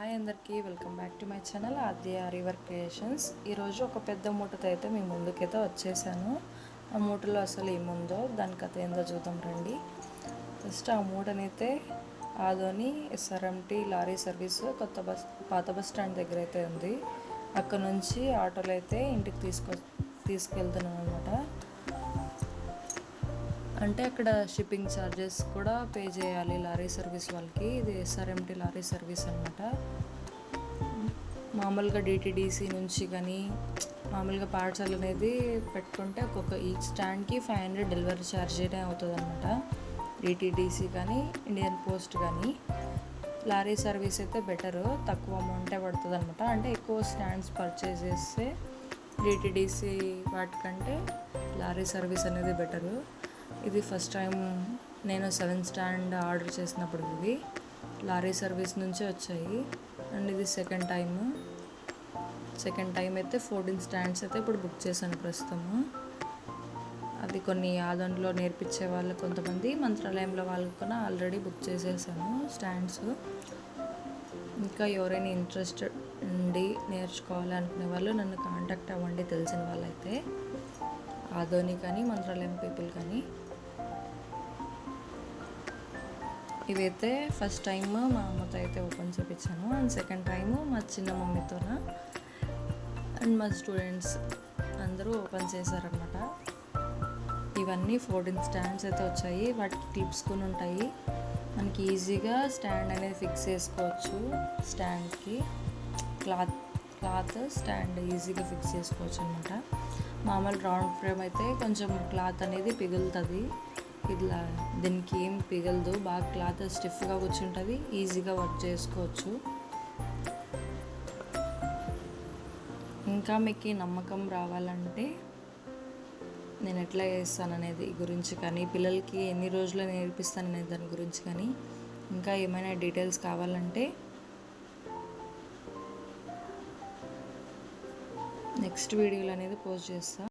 Hi అందరికీ, welcome back to my channel Aadya river creations. ఈరోజు ఒక పెద్ద మూటతో అయితే మీ ముందుకైతే వచ్చేసాను. ఆ మూటలో అసలు ఏముందో దాని కథ ఏందో చూద్దాం రండి. ఫస్ట్ ఆ మూటనైతే ఆదోని SRMT లారీ సర్వీస్ పాత బస్ స్టాండ్ దగ్గర అయితే ఉంది. అక్కడ నుంచి ఆటోలో అయితే ఇంటికి తీసుకెళ్తున్నాను అనమాట. అంటే అక్కడ షిప్పింగ్ ఛార్జెస్ కూడా పే చేయాలి లారీ సర్వీస్ వాళ్ళకి. ఇది SRMT లారీ సర్వీస్ అనమాట. మామూలుగా DTDC నుంచి కానీ మామూలుగా పార్సల్ అనేది పెట్టుకుంటే ఒక్కొక్క ఈచ్ స్టాండ్కి 500 డెలివరీ ఛార్జ్ అయితే అవుతుంది అనమాట. DTDC కానీ ఇండియన్ పోస్ట్ కానీ. లారీ సర్వీస్ అయితే బెటరు, తక్కువ అమౌంటే పడుతుంది అనమాట. అంటే ఎక్కువ స్టాండ్స్ పర్చేస్ చేస్తే DTDC వాటికంటే లారీ సర్వీస్ అనేది బెటరు. ఇది ఫస్ట్ టైం నేను 7 స్టాండ్ ఆర్డర్ చేసినప్పుడు ఇవి లారీ సర్వీస్ నుంచే వచ్చాయి. అండ్ ఇది సెకండ్ టైం అయితే 14 స్టాండ్స్ అయితే ఇప్పుడు బుక్ చేశాను ప్రస్తుతము. అది కొన్ని ఆదంలో నేర్పించే వాళ్ళు కొంతమంది, మంత్రాలయంలో వాళ్ళకు కూడా ఆల్రెడీ బుక్ చేసేసాను స్టాండ్స్. ఇంకా ఎవరైనా ఇంట్రెస్టెడ్ ఉండి నేర్చుకోవాలి అనుకునే వాళ్ళు నన్ను కాంటాక్ట్ అవ్వండి, తెలిసిన వాళ్ళైతే. ఆదోని కానీ మంత్రాలయం పీపుల్ కానీ. ఇవైతే ఫస్ట్ టైం మా అమ్మతో అయితే ఓపెన్ చేయించాను. అండ్ సెకండ్ టైము మా చిన్న మమ్మీతోన అండ్ మా స్టూడెంట్స్ అందరూ ఓపెన్ చేశారనమాట. ఇవన్నీ 14 స్టాండ్స్ అయితే వచ్చాయి. వాటికి క్లిప్స్ కొన్ని ఉంటాయి. మనకి ఈజీగా స్టాండ్ అనేది ఫిక్స్ చేసుకోవచ్చు. స్టాండ్కి క్లాత్ స్టాండ్ ఈజీగా ఫిక్స్ చేసుకోవచ్చు అనమాట. మామూలు రౌండ్ ఫ్రేమ్ అయితే కొంచెం క్లాత్ అనేది పిగులుతుంది. ఇలా దీనికి ఏం పిగలదు, బాగా క్లాత్ స్టిఫ్గా కూర్చుంటుంది, ఈజీగా వర్క్ చేసుకోవచ్చు. ఇంకా మీకు నమ్మకం రావాలంటే నేను ఎట్లా చేస్తాను అనేది గురించి కానీ, పిల్లలకి ఎన్ని రోజులు నేర్పిస్తాను దాని గురించి కానీ, ఇంకా ఏమైనా డీటెయిల్స్ కావాలంటే నెక్స్ట్ వీడియోలో అనేది పోస్ట్ చేస్తాను.